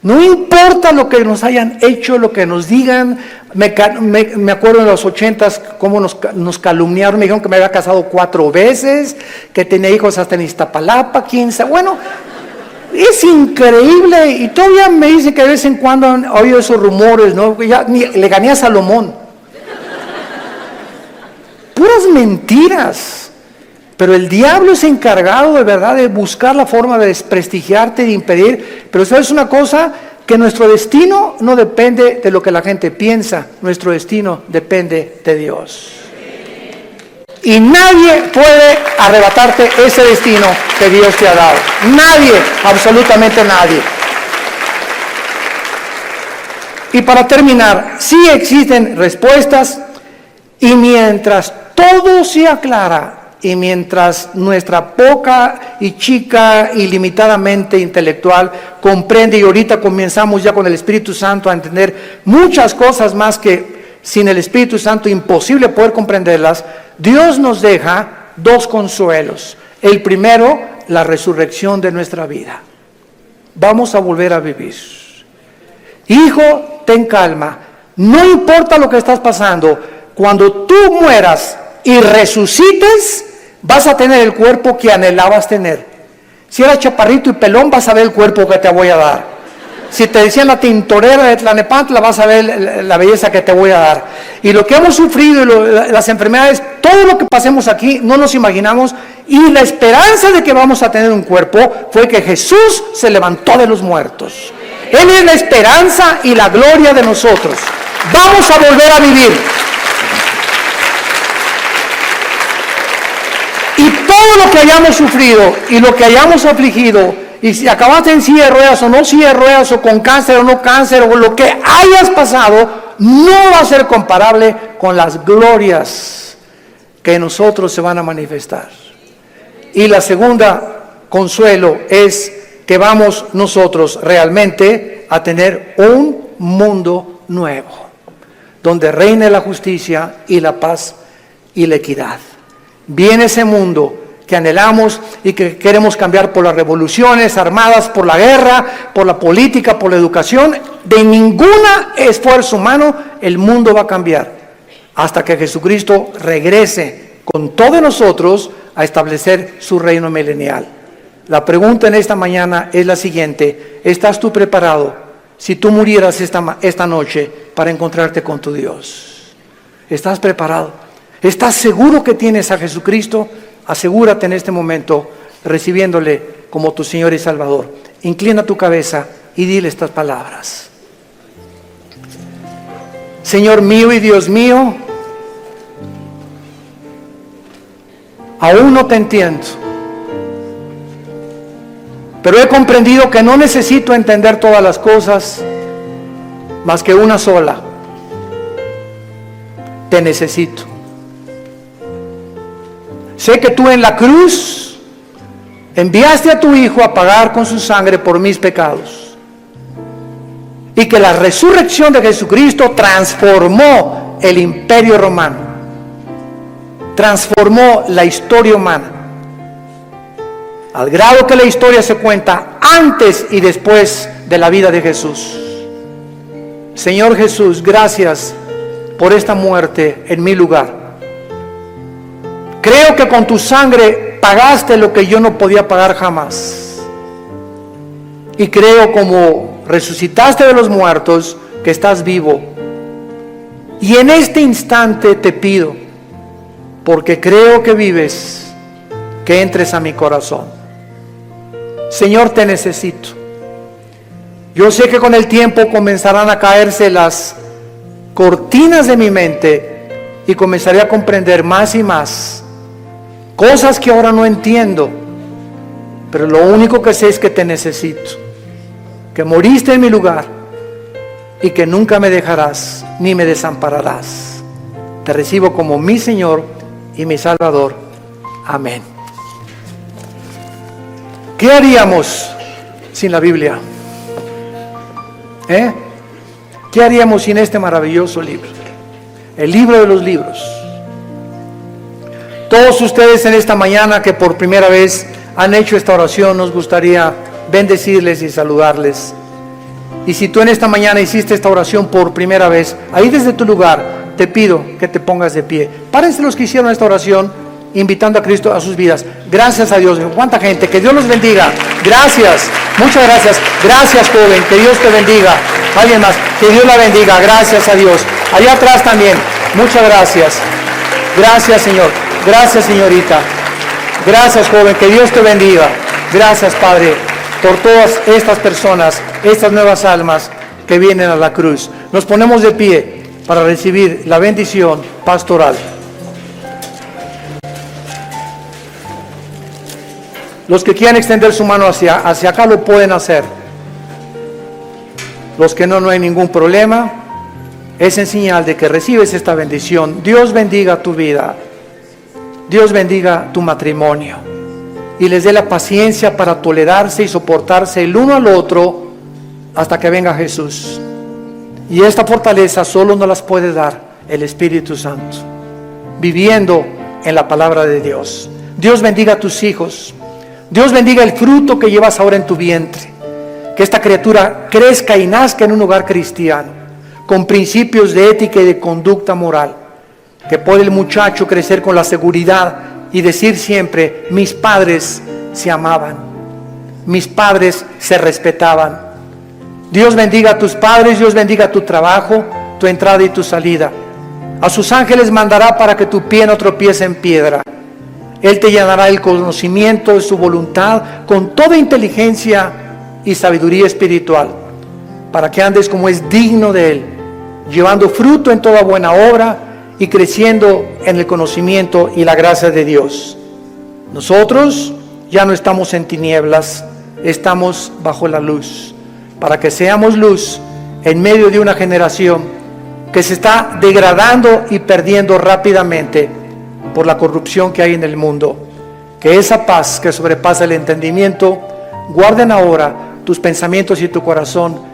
No importa lo que nos hayan hecho, lo que nos digan. Me acuerdo en los 80s cómo nos calumniaron. Me dijeron que me había casado 4 veces, que tenía hijos hasta en Iztapalapa, 15. Bueno, es increíble. Y todavía me dicen que de vez en cuando han oído esos rumores, ¿no? Le gané a Salomón. Puras mentiras. Pero el diablo es encargado de verdad de buscar la forma de desprestigiarte, de impedir. Pero ¿sabes una cosa? Que nuestro destino no depende de lo que la gente piensa. Nuestro destino depende de Dios. Y nadie puede arrebatarte ese destino que Dios te ha dado. Nadie, absolutamente nadie. Y para terminar, sí existen respuestas, y mientras todo se aclara, y mientras nuestra poca y chica y limitadamente intelectual comprende, y ahorita comenzamos ya con el Espíritu Santo a entender muchas cosas más que sin el Espíritu Santo imposible poder comprenderlas, Dios nos deja dos consuelos. El primero, la resurrección de nuestra vida. Vamos a volver a vivir. Hijo, ten calma. No importa lo que estás pasando. Cuando tú mueras y resucites, vas a tener el cuerpo que anhelabas tener. Si eras chaparrito y pelón, vas a ver el cuerpo que te voy a dar. Si te decían la tintorera de Tlanepantla, vas a ver la belleza que te voy a dar. Y lo que hemos sufrido, las enfermedades, todo lo que pasemos aquí, no nos imaginamos. Y la esperanza de que vamos a tener un cuerpo fue que Jesús se levantó de los muertos. Él es la esperanza y la gloria de nosotros. Vamos a volver a vivir. Y todo lo que hayamos sufrido y lo que hayamos afligido, y si acabaste en silla de ruedas o no silla de ruedas, o con cáncer o no cáncer, o lo que hayas pasado, no va a ser comparable con las glorias que en nosotros se van a manifestar. Y la segunda consuelo es que vamos nosotros realmente a tener un mundo nuevo, donde reine la justicia y la paz y la equidad. Viene ese mundo que anhelamos y que queremos cambiar por las revoluciones armadas, por la guerra, por la política, por la educación. De ningún esfuerzo humano el mundo va a cambiar hasta que Jesucristo regrese con todos nosotros a establecer su reino milenial. La pregunta en esta mañana es la siguiente: ¿estás tú preparado si tú murieras esta noche para encontrarte con tu Dios? ¿Estás preparado? ¿Estás seguro que tienes a Jesucristo? Asegúrate en este momento recibiéndole como tu Señor y Salvador. Inclina tu cabeza y dile estas palabras. Señor mío y Dios mío, aún no te entiendo, pero he comprendido que no necesito entender todas las cosas, más que una sola: te necesito. Sé que tú en la cruz enviaste a tu Hijo a pagar con su sangre por mis pecados, y que la resurrección de Jesucristo transformó el imperio romano, transformó la historia humana, al grado que la historia se cuenta antes y después de la vida de Jesús. Señor Jesús, gracias por esta muerte en mi lugar. Creo que con tu sangre pagaste lo que yo no podía pagar jamás. Y creo, como resucitaste de los muertos, que estás vivo. Y en este instante te pido, porque creo que vives, que entres a mi corazón. Señor, te necesito. Yo sé que con el tiempo comenzarán a caerse las cortinas de mi mente y comenzaré a comprender más y más cosas que ahora no entiendo, pero lo único que sé es que te necesito, que moriste en mi lugar y que nunca me dejarás ni me desampararás. Te recibo como mi Señor y mi Salvador. Amén. ¿Qué haríamos sin la Biblia? ¿Qué haríamos sin este maravilloso libro? El libro de los libros. Todos ustedes en esta mañana que por primera vez han hecho esta oración, nos gustaría bendecirles y saludarles. Y si tú en esta mañana hiciste esta oración por primera vez, ahí desde tu lugar te pido que te pongas de pie. Párense los que hicieron esta oración invitando a Cristo a sus vidas. Gracias a Dios. ¿Cuánta gente? Que Dios los bendiga. Gracias. Muchas gracias. Gracias, joven. Que Dios te bendiga. Alguien más. Que Dios la bendiga. Gracias a Dios. Allá atrás también. Muchas gracias. Gracias, Señor. Gracias, señorita. Gracias, joven, que Dios te bendiga. Gracias, Padre, por todas estas personas, estas nuevas almas que vienen a la cruz. Nos ponemos de pie para recibir la bendición pastoral. Los que quieran extender su mano hacia acá lo pueden hacer. Los que no, no hay ningún problema. Es en señal de que recibes esta bendición. Dios bendiga tu vida. Dios bendiga tu matrimonio. Y les dé la paciencia para tolerarse y soportarse el uno al otro hasta que venga Jesús. Y esta fortaleza solo nos las puede dar el Espíritu Santo, viviendo en la palabra de Dios. Dios bendiga a tus hijos. Dios bendiga el fruto que llevas ahora en tu vientre. Que esta criatura crezca y nazca en un hogar cristiano, con principios de ética y de conducta moral. Que pueda el muchacho crecer con la seguridad y decir siempre: mis padres se amaban, mis padres se respetaban. Dios bendiga a tus padres, Dios bendiga tu trabajo, tu entrada y tu salida. A sus ángeles mandará para que tu pie no tropiece en piedra. Él te llenará el conocimiento de su voluntad con toda inteligencia y sabiduría espiritual, para que andes como es digno de Él, llevando fruto en toda buena obra y creciendo en el conocimiento y la gracia de Dios. Nosotros ya no estamos en tinieblas, estamos bajo la luz, para que seamos luz en medio de una generación que se está degradando y perdiendo rápidamente por la corrupción que hay en el mundo. Que esa paz que sobrepasa el entendimiento guarden ahora tus pensamientos y tu corazón